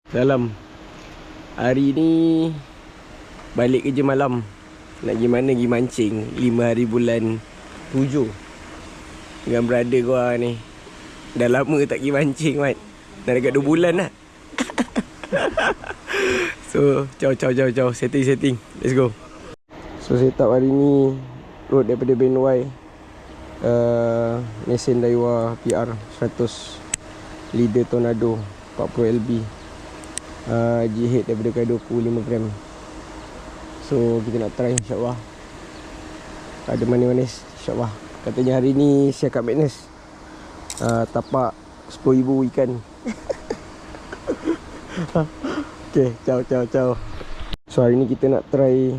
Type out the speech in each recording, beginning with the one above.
Salam. Hari ni balik kerja malam. Nak pergi mana? Pergi mancing 5 hari bulan 7 dengan brother gua ni. Dah lama tak pergi mancing, Mat. Dah dekat 2 bulan lah. So, ciao. Setting. Let's go. So, set up hari ni road daripada Benway, mesin Daiwa PR 100, leader Tornado 40 LB, G-head daripada Kaidoku 5 gram. So kita nak try, insyaAllah. Ada manis-manis, insyaAllah. Katanya hari ni siakap Magnus tapak 10,000 ikan. Okay, ciao. So hari ni kita nak try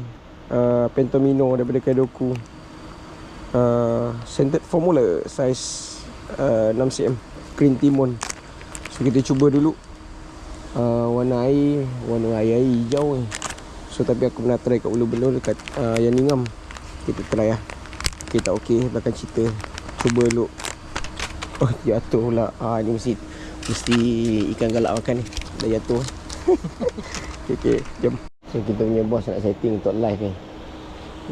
Pentomino daripada Kaidoku, Centered Formula, size 6cm, Green Timon. So kita cuba dulu. Warna air hijau ni. So tapi aku pernah try kat Ulu Benur dekat yang Ningam. Kita try lah. Okay tak okay, belakang cerita. Cuba dulu. Oh, jatuh pula. Ni mesti ikan galak makan ni. Dah jatuh. Okay, jom. So kita punya bos nak setting untuk live ni.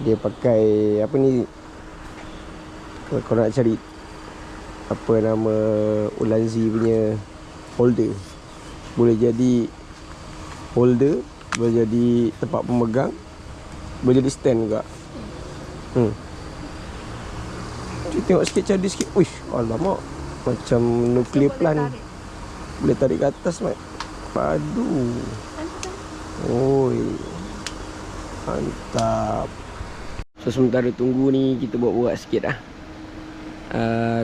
Dia pakai apa ni, kalau korang nak cari apa nama Ulanzi punya holder. Boleh jadi holder, boleh jadi tempat pemegang, boleh jadi stand juga. Cuba tengok sikit, cari sikit. Uish, alamak, macam nuclear plant. Boleh tarik ke atas, Mat. Padu. Oi, mantap. So sementara tunggu ni, kita buat sikit lah.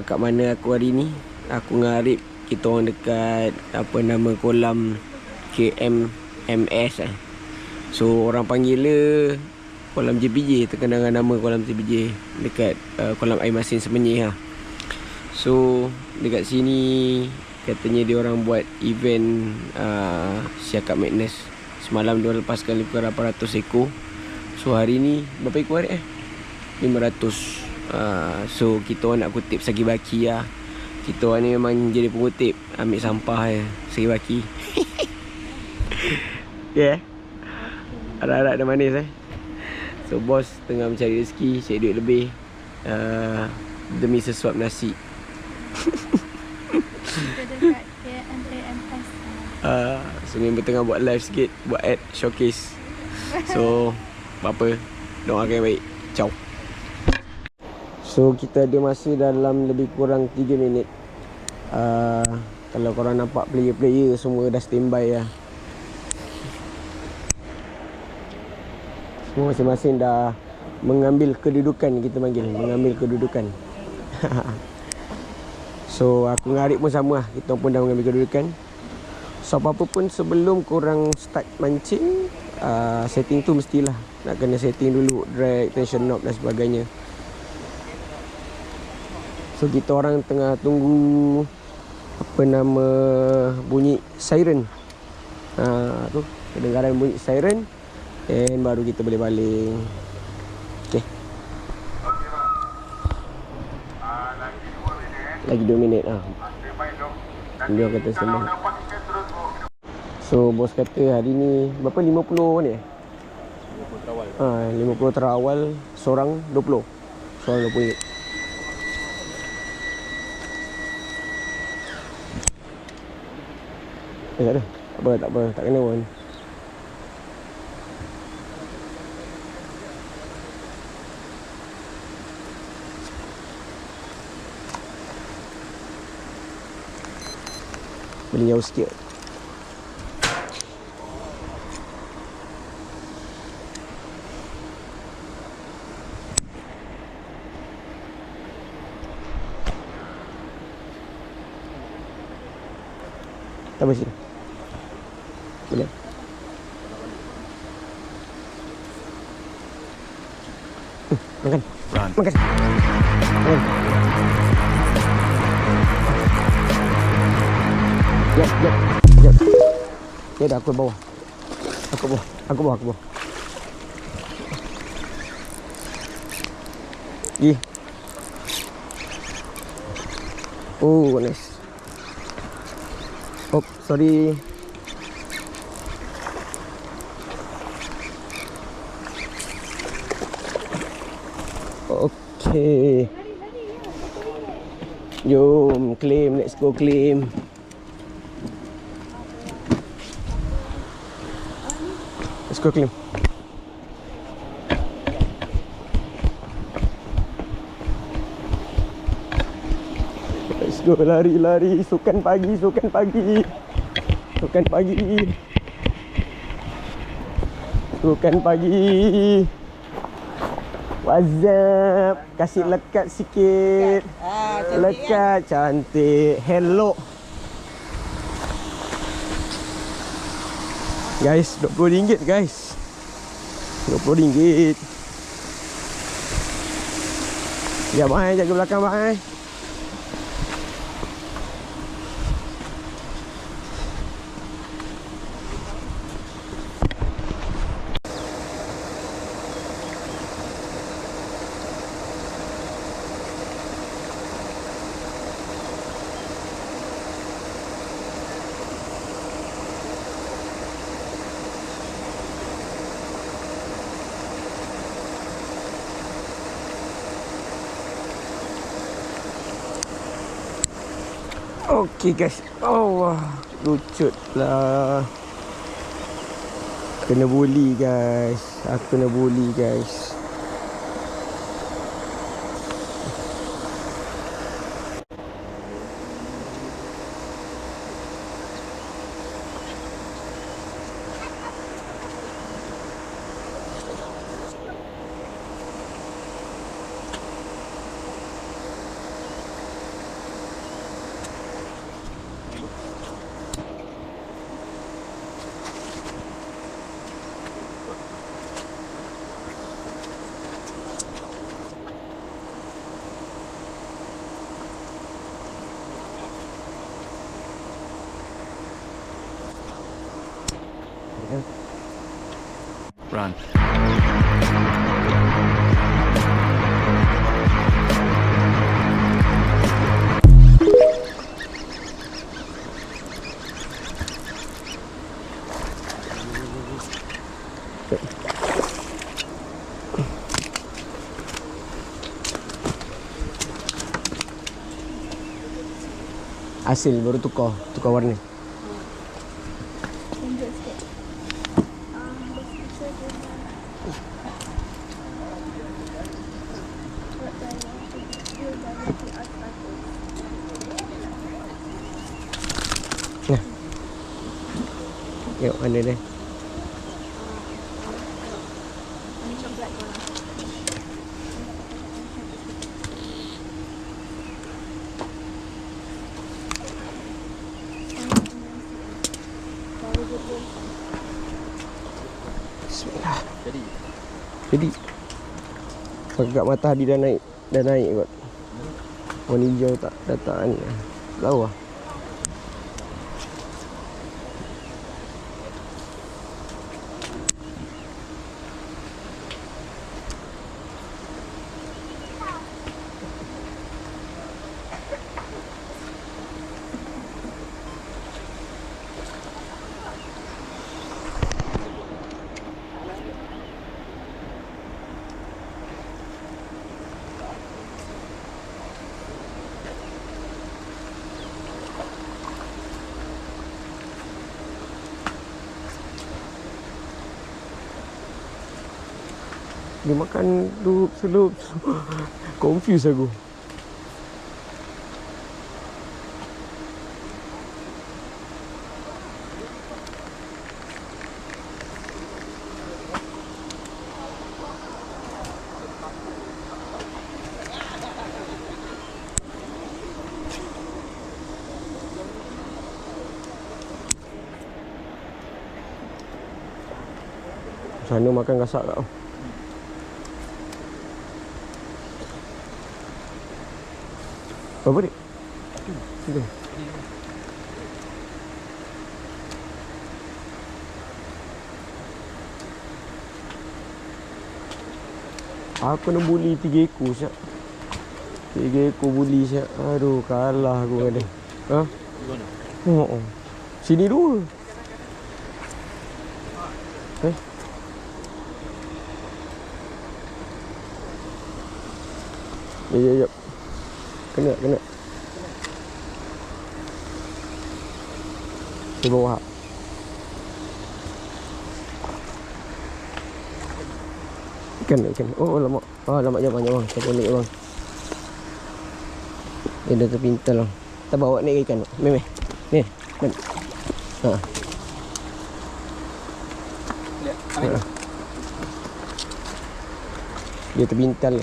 Kat mana aku hari ni? Aku dengan Arif, kita orang dekat apa nama kolam KMMS lah. So orang panggil dia kolam JPJ, terkenal dengan nama kolam JPJ, dekat kolam air masin Semenyih lah. So dekat sini katanya dia orang buat event siakap Magnus. Semalam dia lepaskan lebih kurang 800 ekor. So hari ni berapa ekor hari 500. So kita orang nak kutip sagi baki lah. Kita orang ni memang jadi pengutip, ambil sampah je, segi baki. Yeah. Harap-harap dah manis So bos tengah mencari rezeki, cari duit lebih, demi sesuap nasi. Kita dekat KMAMS. So member tengah buat live sikit, buat ad, showcase. So apa-apa, doakan yang baik. Ciao. So kita ada masa dalam lebih kurang 3 minit. Kalau korang nampak player-player semua dah standby lah. Semua masing-masing dah mengambil kedudukan, kita panggil mengambil kedudukan. So aku dengan Arif pun sama lah, kita pun dah mengambil kedudukan. So apa-apa pun sebelum korang start mancing, setting tu mestilah nak kena setting dulu, drag, tension knob dan sebagainya. So kita orang tengah tunggu apa nama bunyi siren. Tu kedengaran bunyi siren, dan baru kita boleh baling. Okey. Lagi 2 minit dia kata sembang. So bos kata hari ni berapa, 50 ni? 50 terawal. 50 terawal, seorang 20. Seorang 20 ringgit. Tak ada. Tak apa, tak kena pun. Boleh jauh sikit. Tak apa sih. Boleh. Makan. Makan. Jap. Ya dah, aku bawah. Aku bawah. Pergi. Oh, nice. Oh, sorry. Hey. Jom claim, let's go claim. Let's go claim. Let's go, lari. Sukan pagi. Sukan pagi. What's up? Kasih lekat sikit. Lekat, cantik. Hello. Guys, RM20 guys. RM20. Ya, bye. Jaga belakang, bye. Okey guys. Allah, lucut lah. Kena bully guys. Aku kena bully guys. Run. Hasil baru tukar warna. Tunjuk sikit. Nah. Tengok mana dia. Ini coklat korang. Bismillah. Jadi agak matahari dah naik kot. Warna hijau tak datang. Lawa. Dia makan selup. Confuse aku. Sana makan gasak tak? Berapa dik? Itu. Aku nak bully 3 ekor siap. 3 ekor bully siap. Aduh, kalah aku dengan dia. Ha? Di mana? Oh. Sini 2. Ya. Kena. Di bawah. Ikan. Oh, lama. Lama je bang. Saya naik bang. Dia dah terpintal bang. Kita bawa naik ikan. Meh. Ni. Ben. Ha. Dia terpintal.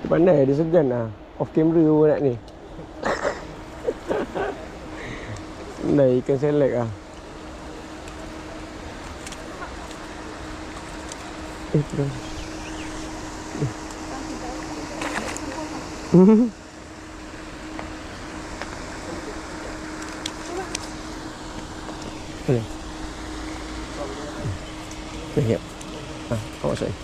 Pandai dia segan lah. Off camera pun nak ni. Pandai ikan selek lah. Terus. Boleh. Ya. Awak saya.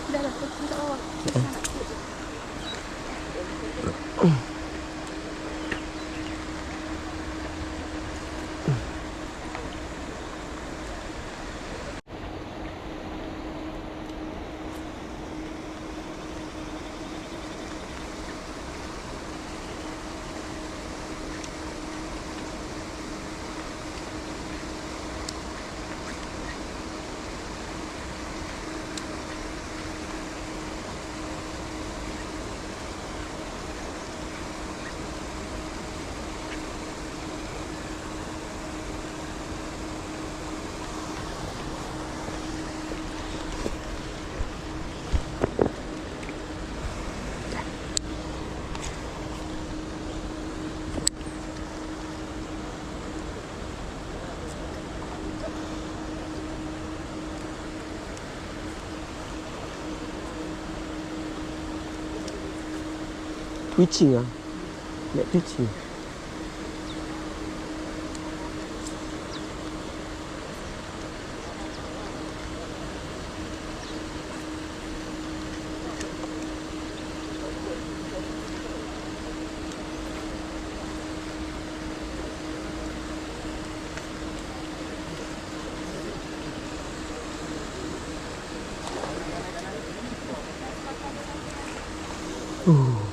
Dah lah, kita awak. Twitching lah. Nak twitching.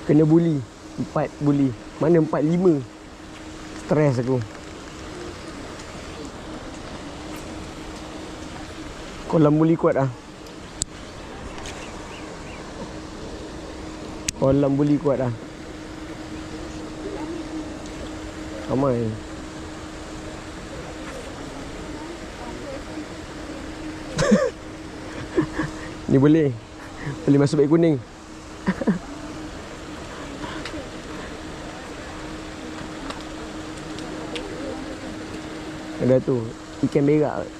Kena buli. 4 buli. Mana 4, 5. Stres aku. Kolam buli kuat lah. Kolam buli kuat lah. Ramai. Ni boleh. Boleh masuk beg kuning. Ada tu ikan berak.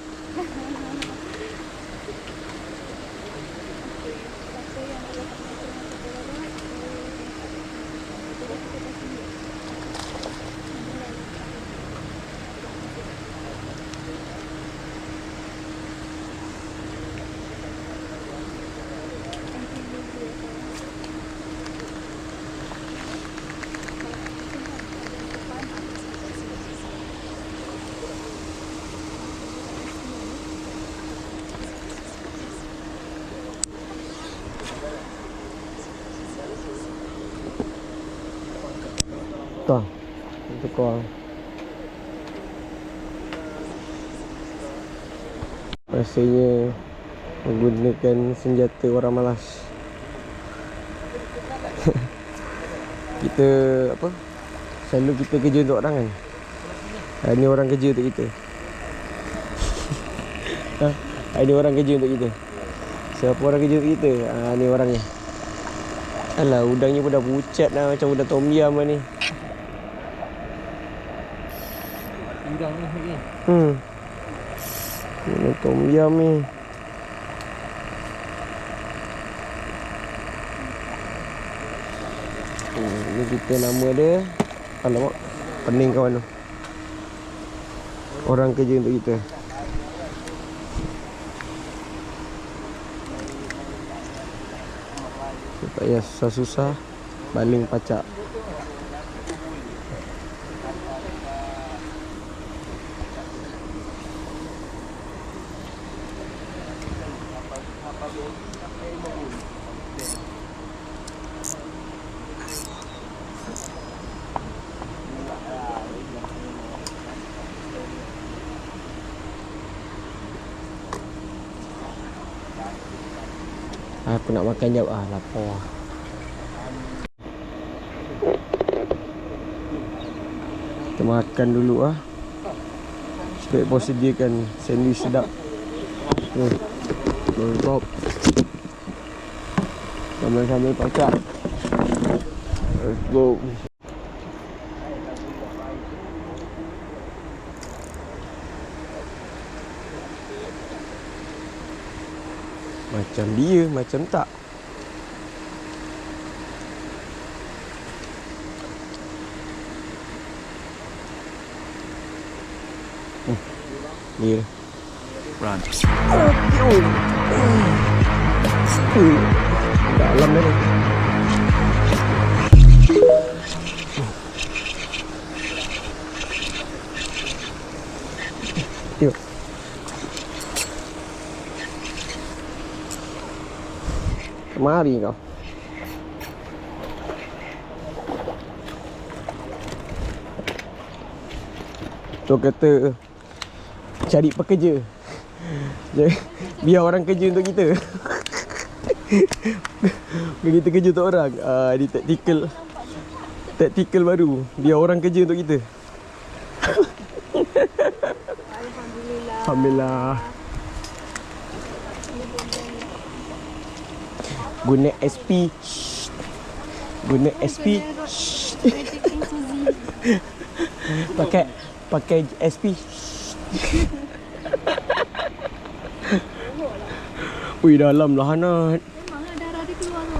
Tuan, tukar. Rasanya menggunakan senjata orang malas. Kita apa? Selalu kita kerja untuk orang kan. Ini orang kerja untuk kita. Ini orang kerja untuk kita. Siapa orang kerja untuk kita? Ni orangnya. Alah, udangnya pun dah pucat dah macam udang tom yum lah ni. Udang ni lagi. Udang tom yum ni. Ni kita nama dia. Alamak, pening kawan tu. Orang kerja untuk kita. Tak payah susah-susah baling pacak. Aku nak makan jap lapar. Kita makan dulu Cik Pos sediakan sandwich sedap. Mantap. Sambil-sambil pakai. Let's go. Macam dia, macam tak. Dia Run. dalam dah ni. Tengok. Mari kau. Tu kata cari pekerja. Biar orang kerja untuk kita. Biar kita kerja untuk orang. Ini taktikal baru. Biar orang kerja untuk kita. Alhamdulillah. Guna SP. Guna SP. Pakai SP. Ui, dalam lah Hanat. Memang darah dia keluar tu.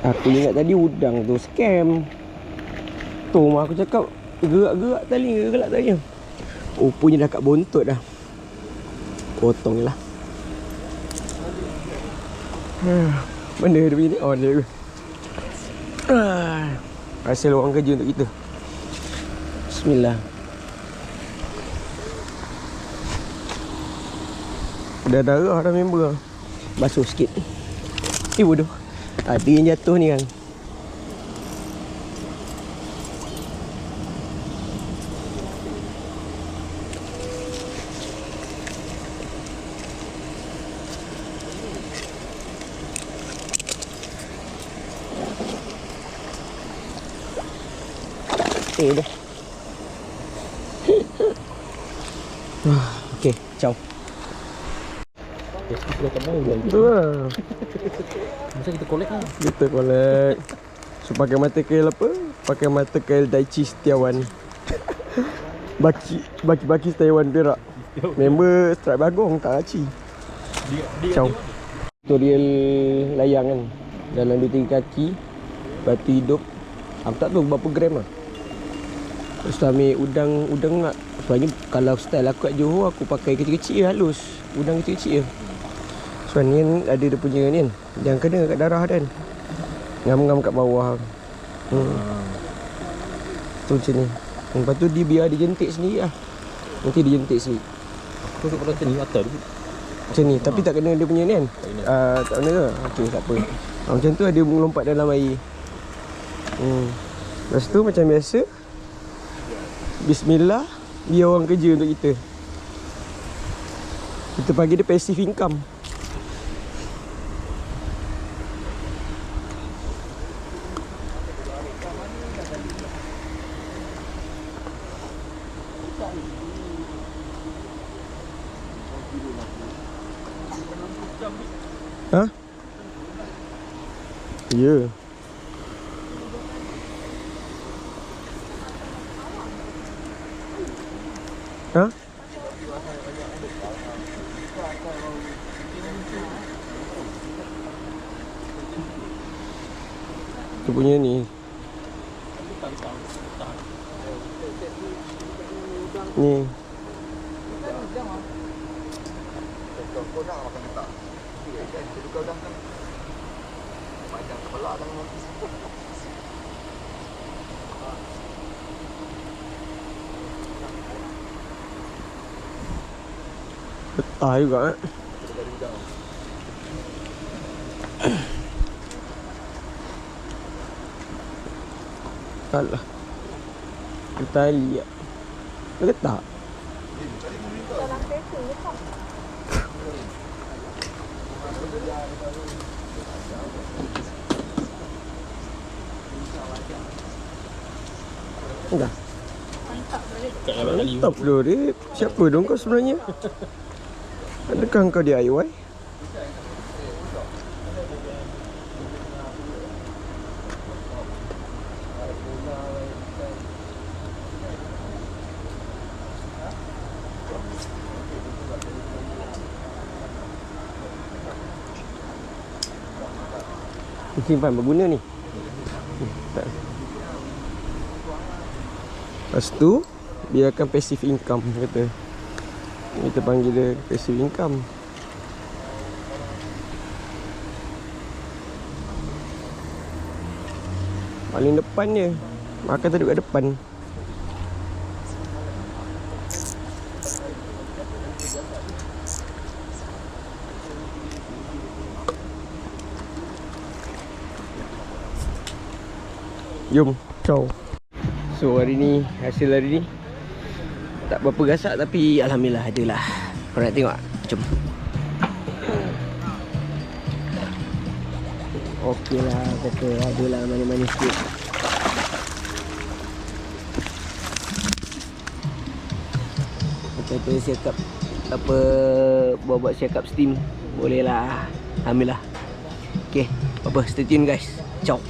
Aku ingat tadi udang tu scam. Tu mak aku cakap gerak-gerak tali, gerak tali. Oh, punya dah kat bontot dah. Potong je lah. Mana dia begini? Oh, dia. Hasil orang kerja untuk kita. Bismillah. Dah darah dah member. Basuh sikit. Bodoh. Ada yang jatuh ni kan. Dah. Okay, ciao. Kita tak mahu lagi. Tu lah. Masa kita collect lah. Kita collect. So pakai mata kail apa? Pakai mata kail Daichi Setiawan. Baki Setiawan Perak. Member Stripe Bagong tak Aci. Ciao. Tutorial layang kan. Dalam 2-3 kaki. Batu hidup. Aku tak tahu berapa gram lah. Lepas tu ambil udang nak. Sebenarnya kalau style aku kat Johor, aku pakai kecil-kecil halus. Udang kecil-kecil je. So ni kan ada dia punya ni kan. Yang kena kat darah kan. Ngam-ngam kat bawah. Tu macam ni. Lepas tu dia biar dia jentik sendiri lah. Nanti dia jentik sendiri. Kau kat macam ni atas tu. Macam ni. Tapi tak kena dia punya ni kan. Tak kena ke? Okey, tak apa. Macam tu dia melompat dalam air. Lepas tu macam biasa. Bismillah. Biar orang kerja untuk kita. Kita bagi dia passive income. Ha? Ya. Ha? Tu punya ni. Ni. Betah juga Alah. Getali tak? Getah. Dalam kereta je tak. Enggak. Mantap balik. Mantap loh, Rip. Siapa dong kau sebenarnya? Adakah kau DIY? Simpan berguna ni. Lepas tu biarkan passive income kata. Kita panggil dia passive income. Paling depan je. Makan tadi kat depan. Jom, ciao. So hari ni, hasil hari ni tak berapa gasak tapi alhamdulillah adalah. Kau nak tengok? Jom. Okey lah, kata adalah manis-manis sikit. Kata siap apa buat siap steam boleh lah. Alhamdulillah. Okey, apa stay tune guys. Ciao.